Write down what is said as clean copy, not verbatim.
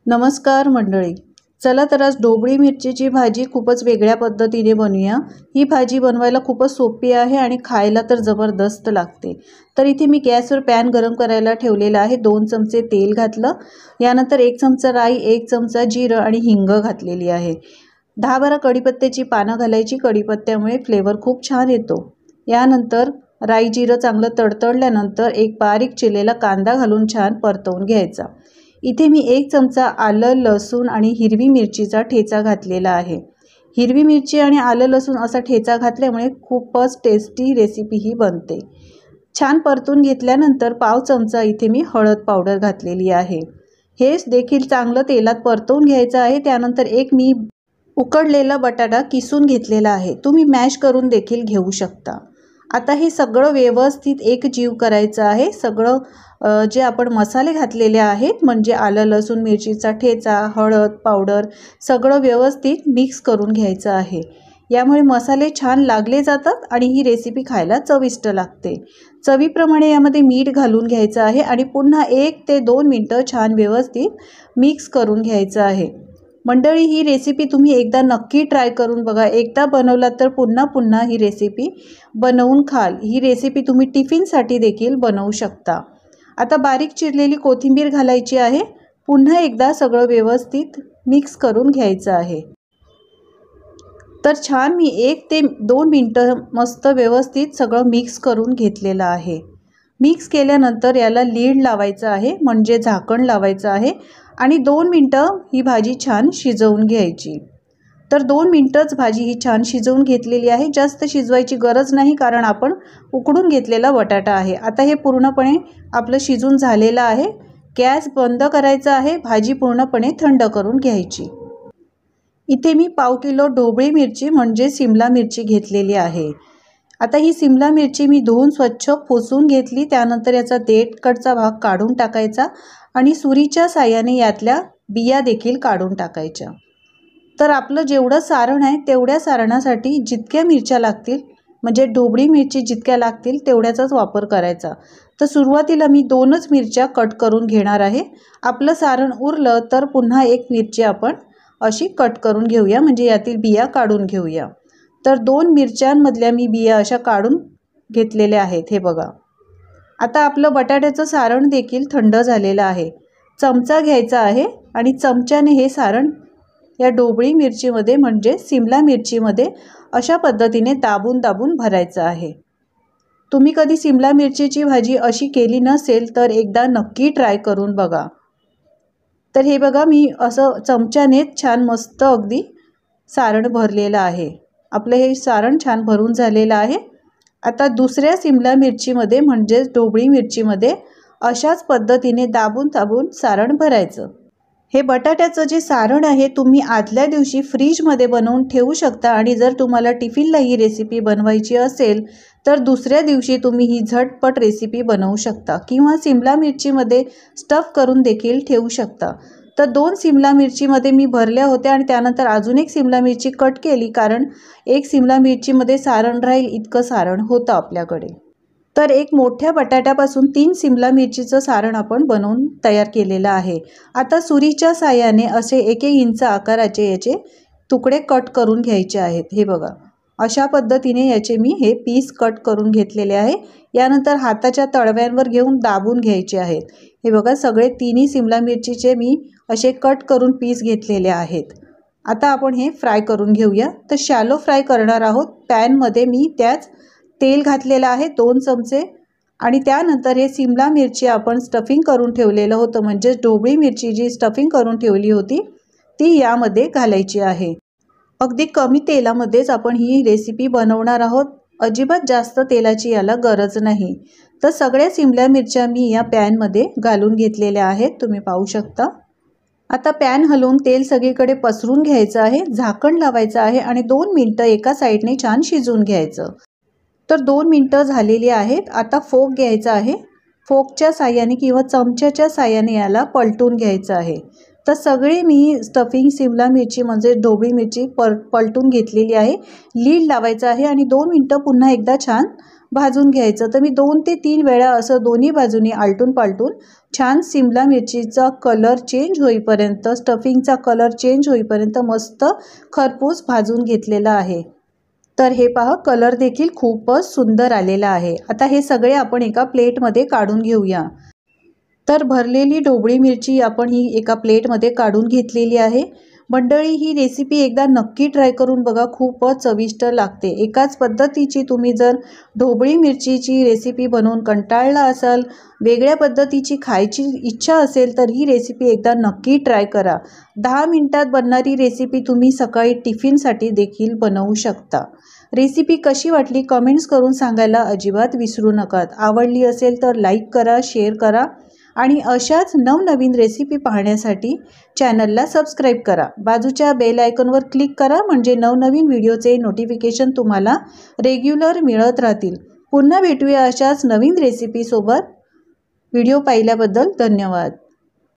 नमस्कार मंडळी. चला तर आज ढोबळी मिरचीची भाजी खूपच वेगळ्या पद्धतीने बनवूया. ही भाजी बनवायला खूपच सोपी आहे आणि खायला तर जबरदस्त लागते. तर इथे मी गॅसवर पॅन गरम करायला ठेवलेला आहे. 2 चमचे तेल घातलं. यानंतर 1 चमचा राई, 1 चमचा जिरं आणि हिंग घातलेली आहे. 10-12 कढीपत्त्याची पानं घालायची. कढीपत्त्यामुळे फ्लेवर खूप छान येतो. यानंतर राई जिरं चांगलं तडतडल्यानंतर एक बारीक चिरलेला कांदा घालून छान परतवून घ्यायचा. इथे मी 1 चमचा आलं, लसूण आणि हिरवी मिरचीचा ठेचा घातलेला आहे. हिरवी मिरची आणि आलं लसूण असा ठेचा घातल्यामुळे खूपच टेस्टी रेसिपी ही बनते. छान परतून घेतल्यानंतर पाव चमचा इथे मी हळद पावडर घातलेली आहे. हे देखील चांगलं तेलात परतवून घ्यायचं आहे. त्यानंतर एक मी उकडलेला बटाटा किसून घेतलेला आहे. तुम्ही मॅश करून देखील घेऊ शकता. आता हे सगळं व्यवस्थित एकजीव करायचं आहे. सगळं जे आपण मसाले घातलेले आहेत म्हणजे आलं लसूण मिरचीचा ठेचा, हळद पावडर सगळं व्यवस्थित मिक्स करून घ्यायचं आहे. यामुळे मसाले छान लागले जातात आणि ही रेसिपी खायला चविष्ट लागते. चवीप्रमाणे यामध्ये मीठ घालून घ्यायचं आहे आणि पुन्हा 1 ते 2 मिनटं छान व्यवस्थित मिक्स करून घ्यायचं आहे. मंडळी, ही रेसिपी तुम्ही एकदा नक्की ट्राय करून बघा. एकदा बनवलात तर पुन्हा पुन्हा ही रेसिपी बनवून खाल. ही रेसिपी तुम्ही टिफिनसाठी देखील बनवू शकता. आता बारीक चिरलेली कोथिंबीर घालायची आहे. पुन्हा एकदा सगळं व्यवस्थित मिक्स करून घ्यायचं आहे. तर छान मी 1 ते 2 मिनटं मस्त व्यवस्थित सगळं मिक्स करून घेतलेलं आहे. मिक्स केल्यानंतर याला लीड लावायचं आहे म्हणजे झाकण लावायचं आहे आणि 2 मिनटं ही भाजी छान शिजवून घ्यायची. तर 2 मिनटंच भाजी ही छान शिजवून घेतलेली आहे. जास्त शिजवायची गरज नाही कारण आपण उकडून घेतलेला बटाटा आहे. आता हे पूर्णपणे आपलं शिजून झालेलं आहे. गॅस बंद करायचा आहे. भाजी पूर्णपणे थंड करून घ्यायची. इथे मी पाव किलो ढोबळी मिरची म्हणजे सिमला मिरची घेतलेली आहे. आता ही सिमला मिरची मी धुवून स्वच्छ पुसून घेतली. त्यानंतर याचा देठकडचा भाग काढून टाकायचा आणि सुरीच्या साहाय्याने यातल्या बिया देखील काढून टाकायच्या. तर आपलं जेवढं सारण आहे तेवढ्या सारणासाठी जितक्या मिरच्या लागतील म्हणजे ढोबळी मिरची जितक्या लागतील तेवढ्याचाच वापर करायचा. तर सुरुवातीला मी 2च मिरच्या कट करून घेणार आहे. आपलं सारण उरलं तर पुन्हा 1 मिरची आपण अशी कट करून घेऊया म्हणजे यातील बिया काढून घेऊया. तर 2 मिरच्यांमधल्या मी बिया अशा काढून घेतलेल्या आहेत. हे बघा. आता आपलं बटाट्याचं सारण देखील थंड झालेलं आहे. चमचा घ्यायचा आहे आणि चमच्याने हे सारण या ढोबळी मिरचीमध्ये म्हणजे सिमला मिरचीमध्ये अशा पद्धतीने दाबून दाबून भरायचं आहे. तुम्ही कधी सिमला मिरचीची भाजी अशी केली नसेल तर एकदा नक्की ट्राय करून बघा. तर हे बघा, मी असं चमच्याने छान मस्त अगदी सारण भरलेलं आहे. आपलं हे सारण छान भरून झालेलं आहे. आता दुसऱ्या सिमला मिरचीमध्ये म्हणजेच ढोबळी मिरचीमध्ये अशाच पद्धतीने दाबून दाबून सारण भरायचं. हे बटाट्याचं जे सारण आहे तुम्ही आदल्या दिवशी फ्रीजमध्ये बनवून ठेवू शकता आणि जर तुम्हाला टिफिनला ही रेसिपी बनवायची असेल तर दुसऱ्या दिवशी तुम्ही ही झटपट रेसिपी बनवू शकता किंवा सिमला मिरचीमध्ये स्टफ करून देखील ठेवू शकता. तर 2 सिमला मिरचीमध्ये मी भरल्या होत्या आणि त्यानंतर अजून 1 सिमला मिरची कट केली कारण 1 सिमला मिरचीमध्ये सारण राहील इतकं सारण होतं आपल्याकडे. तर एक मोठ्या बटाट्यापासून 3 सिमला मिरचीचं सारण आपण बनवून तयार केलेलं आहे. आता सुरीच्या साहाय्याने असे 1-1 इंच आकाराचे याचे तुकडे कट करून घ्यायचे आहेत. हे बघा, अशा पद्धतीने याचे मी हे पीस कट करून घेतलेले आहे. यानंतर हाताच्या तळव्यांवर घेऊन दाबून घ्यायचे आहेत. हे बघा, सगळे 3ही सिमला मिरचीचे मी असे कट करून पीस घेतलेले आहेत. आता आपण हे फ्राय करून घेऊया. तर शॅलो फ्राय करणार आहोत. पॅनमध्ये मी त्याच तेल घातलेलं आहे 2 चमचे आणि त्यानंतर हे सिमला मिरची आपण स्टफिंग करून ठेवलेलं होतं म्हणजे ढोबळी मिरची जी स्टफिंग करून ठेवली होती ती यामध्ये घालायची आहे. अगदी कमी तेलामध्येच आपण ही रेसिपी बनवणार आहोत. अजिबात जास्त तेलाची याला गरज नाही. तर सगळ्या सिमला मिरच्या मी या पॅनमध्ये घालून घेतलेल्या आहेत. तुम्ही पाहू शकता. आता पॅन हलवून तेल सगळीकडे पसरून घ्यायचं आहे. झाकण लावायचं आहे आणि 2 मिनटं एका साईडने छान शिजवून घ्यायचं. तर 2 मिनटं झालेली आहेत. आता फोक घ्यायचा आहे. फोकच्या साहाय्याने किंवा चमच्याच्या साहाय्याने याला पलटून घ्यायचं आहे. तर सगळी मी स्टफिंग सिमला मिरची म्हणजे ढोबळी मिरची पलटून घेतलेली आहे. लीड लावायचं आहे आणि 2 मिनटं पुन्हा एकदा छान भाजून घ्यायचं। तर मी 2 ते 3 वेळा असं दोन्ही बाजूनी आलटून पालटून छान सिमला मिरचीचा कलर चेंज होईपर्यंत, स्टफिंगचा कलर चेंज होईपर्यंत मस्त खरपूस भाजून घेतलेलं आहे। तर हे पहा, कलर देखील खूपच सुंदर आलेला आहे। आता हे सगळे आपण एका प्लेटमध्ये काढून घेऊया। तर भरलेली ढोबळी मिरची आपण ही एका प्लेटमध्ये काढून घेतलेली आहे। मंडळी, ही रेसिपी एकदा नक्की ट्राय करून बघा, खूपच चविष्ट लागते। एकाच पद्धतीची तुम्ही जर ढोबळी मिरचीची रेसिपी बनवून कंटाळला असाल, वेगळ्या पद्धतीची खायची इच्छा असेल, तर ही रेसिपी एकदा नक्की ट्राय करा। 10 मिनिटात बनणारी रेसिपी तुम्ही सकाळी टिफिनसाठी देखील बनवू शकता। रेसिपी कशी वाटली कमेंट्स करून सांगायला अजिबात विसरू नका। आवडली असेल तर लाईक करा, शेअर करा आणि अशाच नवनवीन रेसिपी पाहण्यासाठी चॅनलला सबस्क्राईब करा। बाजूच्या बेल आयकॉनवर क्लिक करा, म्हणजे नवनवीन व्हिडिओचे नोटिफिकेशन तुम्हाला रेग्युलर मिळत राहतील। पुन्हा भेटूया अशाच नवीन रेसिपीसोबत। व्हिडिओ पाहिल्याबद्दल धन्यवाद।